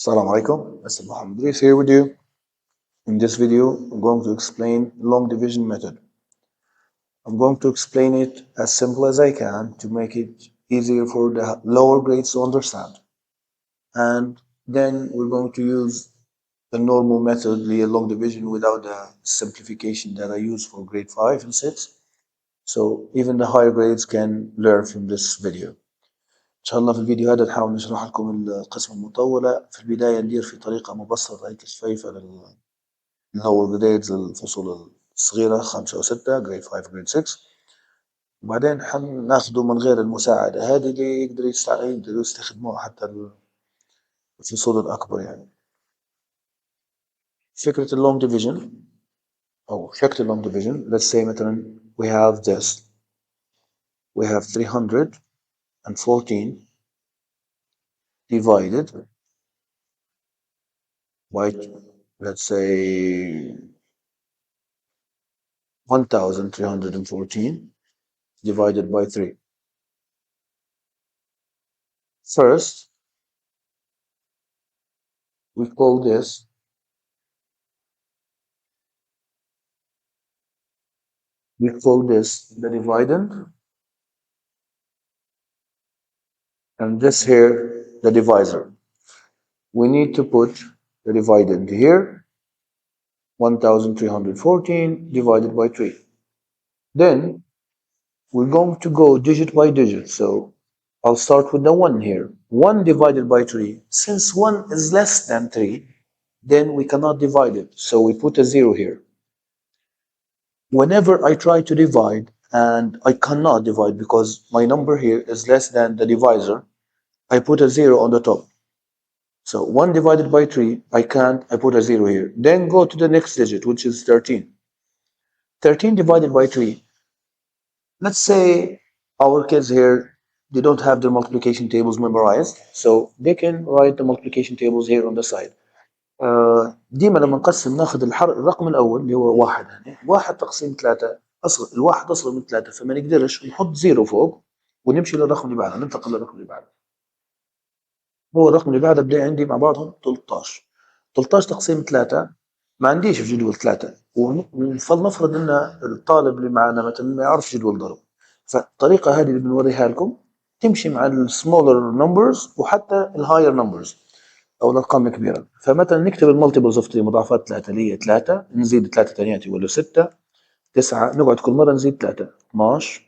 Assalamu alaikum, Mr. Mohammed Idris here with you. In this video, I'm going to explain long division method. I'm going to explain it as simple as I can to make it easier for the lower grades to understand. And then we're going to use the normal method, the long division, without the simplification that I use for grade 5 and 6. So even the higher grades can learn from this video. إن شاء الله في الفيديو هذا نحاول نشرح لكم القسمة المطولة. في البداية ندير في طريقة مبسطة هيك شفيفة lower grades للفصول الصغيرة 5 و 6 grade 5 grade 6. وبعدين حناخده من غير المساعدة هذه اللي يقدروا يستخدموها حتى الفصول الأكبر يعني. فكرة long division أو شكل long division. Let's say مثلا we have this. We have 314 divided by, let's say, 1314 divided by 3. First, we call this the dividend, and this here the divisor. We need to put the dividend here, 1314 divided by 3. Then we're going to go digit by digit. So I'll start with the 1 here. 1 divided by 3. Since 1 is less than 3, then we cannot divide it. So we put a 0 here. Whenever I try to divide and I cannot divide because my number here is less than the divisor, I put a 0 on the top. So 1 divided by 3, I can't, I put a 0 here. Then go to the next digit, which is 13. 13 divided by 3. Let's say our kids here, they don't have their multiplication tables memorized, so they can write the multiplication tables here on the side. ديما لما نقسم ناخذ الرقم الأول اللي هو 1 هنا. 1 تقسيم 3 أصغر، الواحد أصغر من 3، فما نقدرش نحط 0 فوق ونمشي للرقم اللي بعده، ننتقل للرقم اللي بعده. هو الرقم اللي بعده بدي عندي مع بعضهم 13. 13 تقسيم 3 ما عنديش في جدول 3، فلنفرض ان الطالب اللي معنا مثلا ما يعرفش جدول ضرب، فالطريقه هذه اللي بنوريها لكم تمشي مع السمولر نمبرز وحتى الهاير نمبرز او الارقام الكبيره. فمثلا نكتب المالتيبلز اوف 3، مضاعفات 3 اللي هي 3، نزيد 3 ثانيات يولوا 6، 9، نقعد كل مره نزيد 3، 12،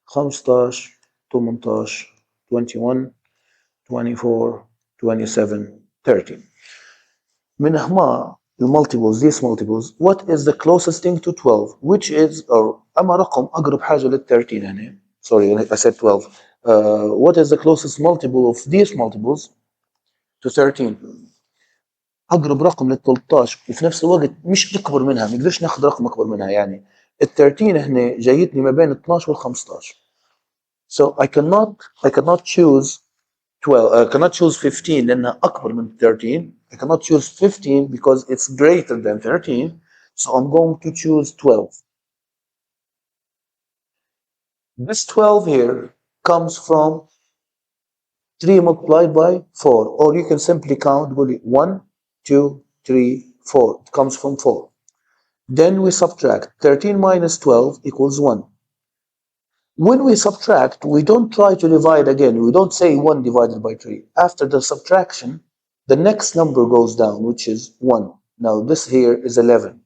15، 18، 21، 24، 27، 30. من هما المالتيبلز these multiples, what is the closest thing to 12, which is, or أما رقم أقرب حاجة لل 13 هنا. Sorry, I said 12. What is the closest multiple of these multiples to 13? أقرب رقم لل 13 وفي نفس الوقت مش أكبر منها، ما نقدرش ناخذ رقم أكبر منها. يعني ال 13 هنا جايتني ما بين 12 وال 15. So I cannot choose 12. I cannot choose 15 لأنها أكبر من 13. I cannot choose 15 because it's greater than 13. So I'm going to choose 12. This 12 here comes from 3 multiplied by 4. Or you can simply count 1, 2, 3, 4. It comes from 4. Then we subtract. 13 minus 12 equals 1. When we subtract, we don't try to divide again. We don't say 1 divided by 3. After the subtraction, the next number goes down, which is 1. Now this here is 11.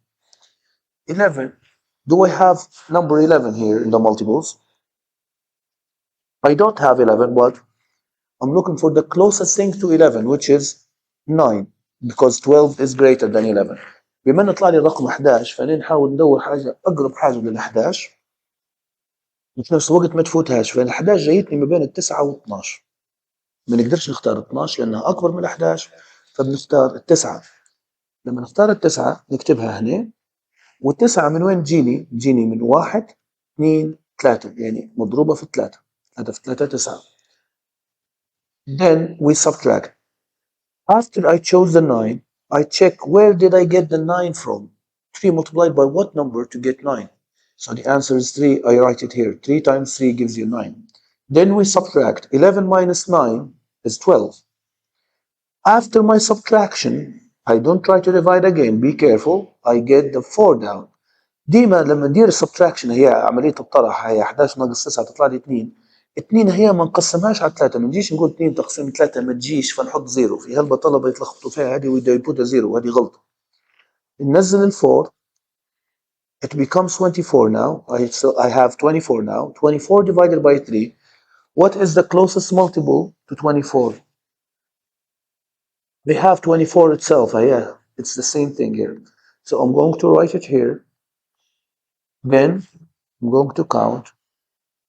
11. Do I have number 11 here in the multiples? I don't have 11, but I'm looking for the closest thing to 11, which is 9, because 12 is greater than 11. بما ان طلع لي الرقم 11 فنحاول ندور حاجه اقرب حاجه لل 11 وفي نفس الوقت ما تفوتهاش. فال 11 جايتني ما بين ال 9 وال 12. ما نقدرش نختار 12 لانها اكبر من 11، فبنختار التسعة. لما نختار التسعة نكتبها هنا، والتسعة من وين تجيني من 1، 2، 3، يعني مضروبة في 3. 3 في 3 9. Then we subtract. After I chose the 9, I check where did I get the 9 from. 3 multiplied by what number to get 9? So the answer is 3. I write it here. 3 times 3 gives you 9. Then we subtract. 11 minus 9 is 12. After my subtraction, I don't try to divide again. Be careful. I get the 4 down. ديما لما ندير السبتراكشن هي عملية الطرح هي 11 ناقص 9 تطلع لي 2. 2 هي ما نقسمهاش على 3 ما نجيش نقول 2 تقسيم 3 ما تجيش فنحط زيرو في هلبة طلبة يتلخبطوا فيها هذه ويبدا يبوتها زيرو وهذه غلطة. ننزل ال 4 it becomes 24 now. I have 24 now. 24 divided by 3. What is the closest multiple to 24? We have 24 itself. Yeah, it's the same thing here. So I'm going to write it here. Then I'm going to count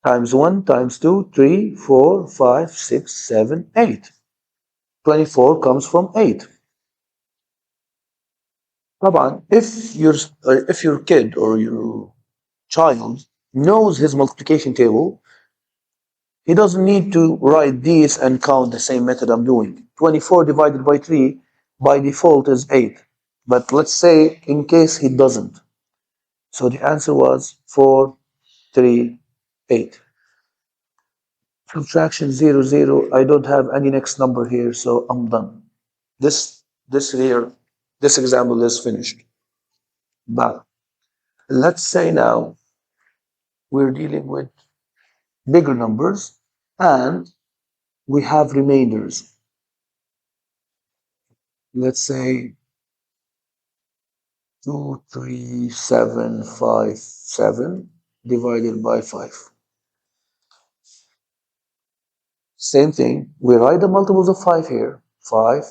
times 1, times 2, 3, 4, 5, 6, 7, 8. 24 comes from 8. طبعا if your kid or your child knows his multiplication table, he doesn't need to write these and count the same method I'm doing. 24 divided by 3 by default is 8. But let's say in case he doesn't. So the answer was 4, 3, 8. Subtraction 0, 0. I don't have any next number here, so I'm done. This example is finished. But let's say now we're dealing with bigger numbers and we have remainders. Let's say 2, 3, 7, 5, 7 divided by 5. Same thing, we write the multiples of 5 here. 5,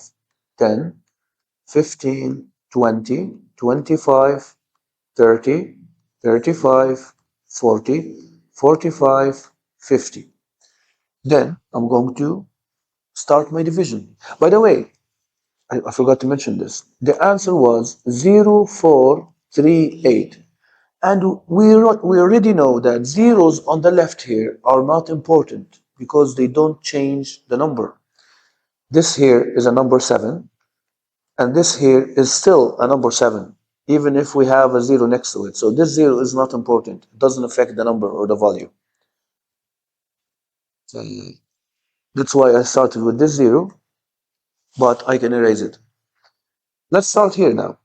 10, 15, 20, 25, 30, 35, 40, 45, 50. Then I'm going to start my division. By the way, I forgot to mention this. The answer was 0438. And we already know that zeros on the left here are not important because they don't change the number. This here is a number 7, and this here is still a number 7, even if we have a 0 next to it. So this 0 is not important. It doesn't affect the number or the value. So that's why I started with this 0, but I can erase it. Let's start here now.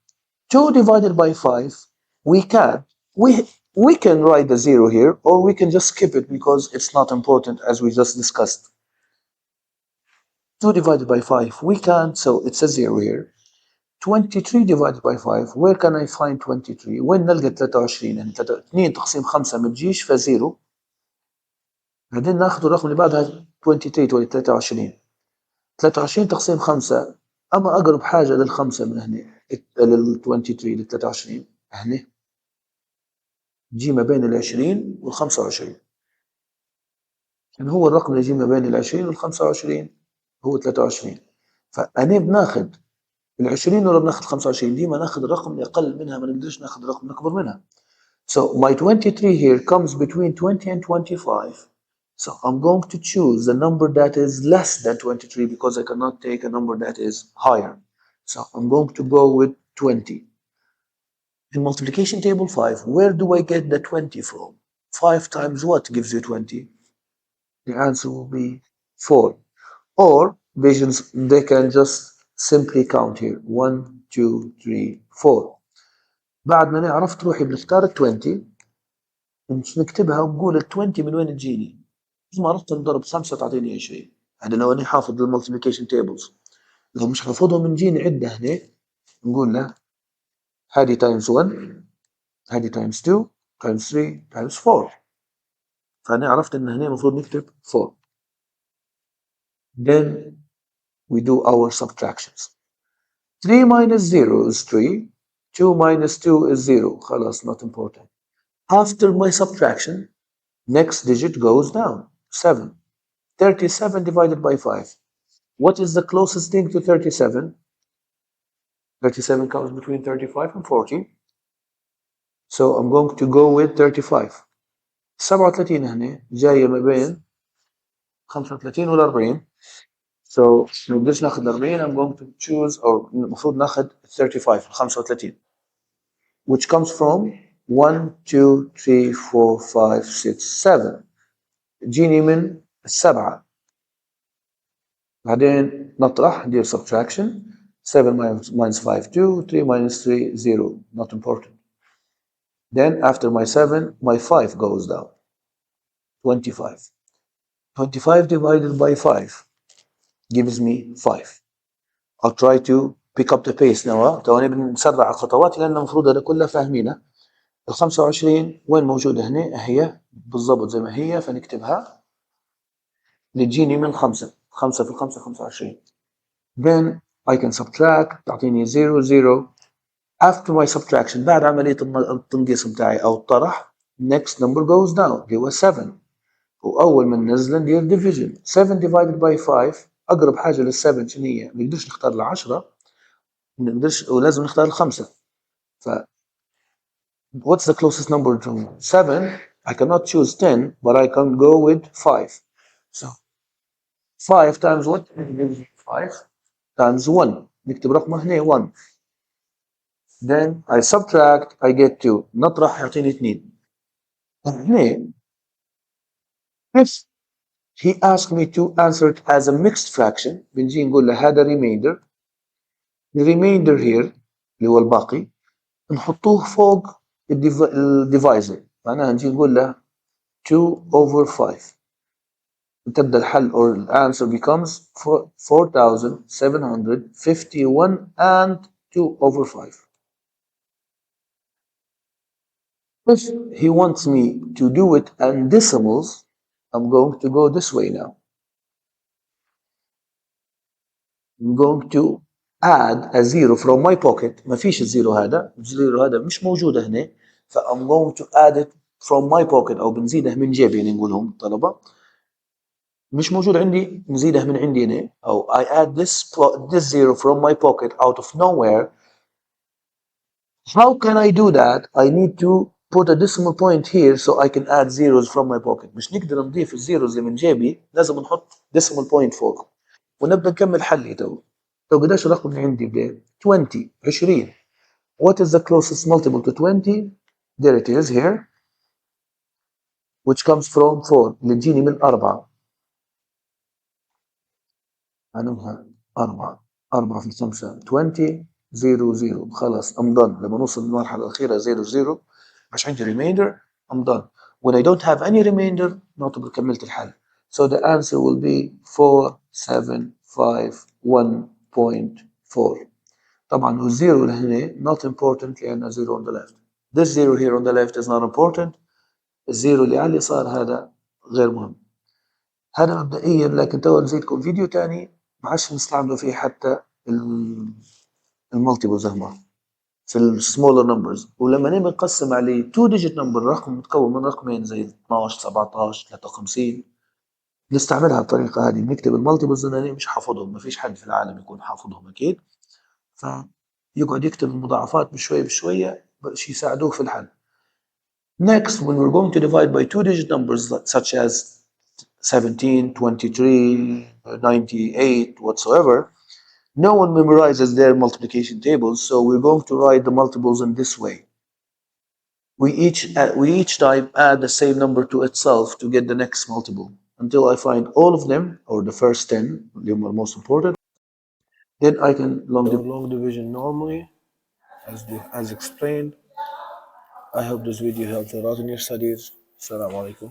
2 divided by 5, we can write the 0 here, or we can just skip it because it's not important as we just discussed. 2 divided by 5, we can't, so it's a 0 here. 23 divided by 5, where can I find 23? وين نلقى 23؟ يعني 2 تقسيم 5 ما تجيش فزيرو. بعدين ناخذ الرقم اللي بعدها 23 تولي 23. 23 تقسيم 5 أما أقرب حاجة للخمسة من هنا لل 23 لل 23 هنا تجي ما بين ال 20 وال 25. يعني هو الرقم اللي يجي ما بين ال 20 وال 25 هو 23. فأنا بناخذ ال 20 ولا بناخذ 25؟ ديما ناخذ الرقم اللي أقل منها ما نقدرش ناخذ الرقم الأكبر منها. So my 23 here comes between 20 and 25. So I'm going to choose the number that is less than 23 because I cannot take a number that is higher. So I'm going to go with 20. In multiplication table 5, where do I get the 20 from? 5 times what gives you 20? The answer will be 4. Or they can just simply count here. 1, 2, 3, 4. بعد ما نعرف تروحي بنختار ال 20 نكتبها ونقول ال 20 من وين تجيني؟ ما عرفت نضرب 5 تعطيني 20. هذا لو اني حافظ المالتيبيكيشن تيبلز. لو مش حافظهم نجي نعدها هنا نقول له هذه تايمز 1 هذه تايمز 2 تايمز 3 تايمز 4. فانا عرفت ان هنا المفروض نكتب 4. Then we do our subtractions. 3 minus 0 is 3. 2 minus 2 is 0. خلاص, not important. After my subtraction, next digit goes down. 7. 37 divided by 5. What is the closest thing to 37? 37 comes between 35 and 40. So I'm going to go with 35. 37 هنا جاية ما بين 35 وال 40. So ما نقدرش ناخذ 40. I'm going to choose or المفروض ناخذ 35 35 which comes from 1 2 3 4 5 6 7 تجيني من 7. بعدين نطرح ندير subtraction. 7 minus 5 2, 3 minus 3 0, not important. Then after my 7 my 5 goes down. 25. 25 divided by 5 gives me 5. I'll try to pick up the pace now. توني بنسرع الخطوات لأن المفروض هذا كله فاهمينه. ال 25 وين موجودة هنا؟ هي بالضبط زي ما هي، فنكتبها اللي تجيني من 5. 5 في 5 25. Then I can subtract تعطيني 0 0. After my subtraction بعد عملية التنقيص بتاعي أو الطرح next number goes down اللي هو 7. وأول ما ننزل ندير division. 7 divided by 5 أقرب حاجة لل7 شنو هي؟ ما نقدرش نختار ال10، ما نقدرش ولازم نختار ال5. ف what's the closest number to 7? I cannot choose 10 but I can go with 5. So 5 times what? 5 times 1. نكتب رقمه هنا 1. Then I subtract I get 2. نطرح يعطيني 2. هنا if he asked me to answer it as a mixed fraction بنجي نقول له هذا remainder. The remainder here اللي هو الباقي نحطوه فوق الديفايزر، معناها نجي نقول له 2 over 5. تبدأ الحل or the answer becomes 4751 and 2 over 5. If he wants me to do it in decimals, I'm going to go this way now. I'm going to add a zero from my pocket. ما فيش الزيرو هذا، الزيرو هذا مش موجودة هنا، ف I'm going to add it from my pocket أو بنزيده من جيبي يعني نقولهم الطلبة. مش موجود عندي نزيده من عندي هنا أو I add this zero from my pocket out of nowhere. How can I do that? I need to put a decimal point here so I can add zeros from my pocket. مش نقدر نضيف الزيروز اللي من جيبي، لازم نحط decimal point فوق. ونبدأ نكمل حلي تو قداش الرقم اللي عندي بده 20. What is the closest multiple to 20? There it is here, which comes from 4 اللي تجيني من 4. عنوها 4 في 5 20 0 0. خلاص I'm done. لما نوصل للمرحلة الأخيرة 0 0 مش عندي remainder I'm done. When I don't have any remainder نعتبر كملت الحل. So the answer will be 4751.4. طبعا والزيرو اللي هنا not important لأنه zero on the left. This zero here on the left is not important. الزيرو اللي على اليسار هذا غير مهم. هذا مبدئيا، لكن تو نزيدكم فيديو تاني ما عادش نستعملوا فيه حتى المالتيبلز هما في السمولر نمبرز. ولما نبي نقسم عليه 2 digit number رقم متكون من رقمين زي 12 17 53 نستعملها بالطريقة هذه. بنكتب المالتيبلز أنا مش حافظهم، ما فيش حد في العالم يكون حافظهم أكيد، فيقعد يكتب المضاعفات بشوية بشوية باش يساعدوه في الحل. Next, when we're going to divide by 2 digit numbers such as 17, 23, 98, whatsoever, no one memorizes their multiplication tables, so we're going to write the multiples in this way. We each time add the same number to itself to get the next multiple until I find all of them, or the first 10, the most important. Then I can long division normally, as explained. I hope this video helped a lot in your studies. Assalamu alaikum.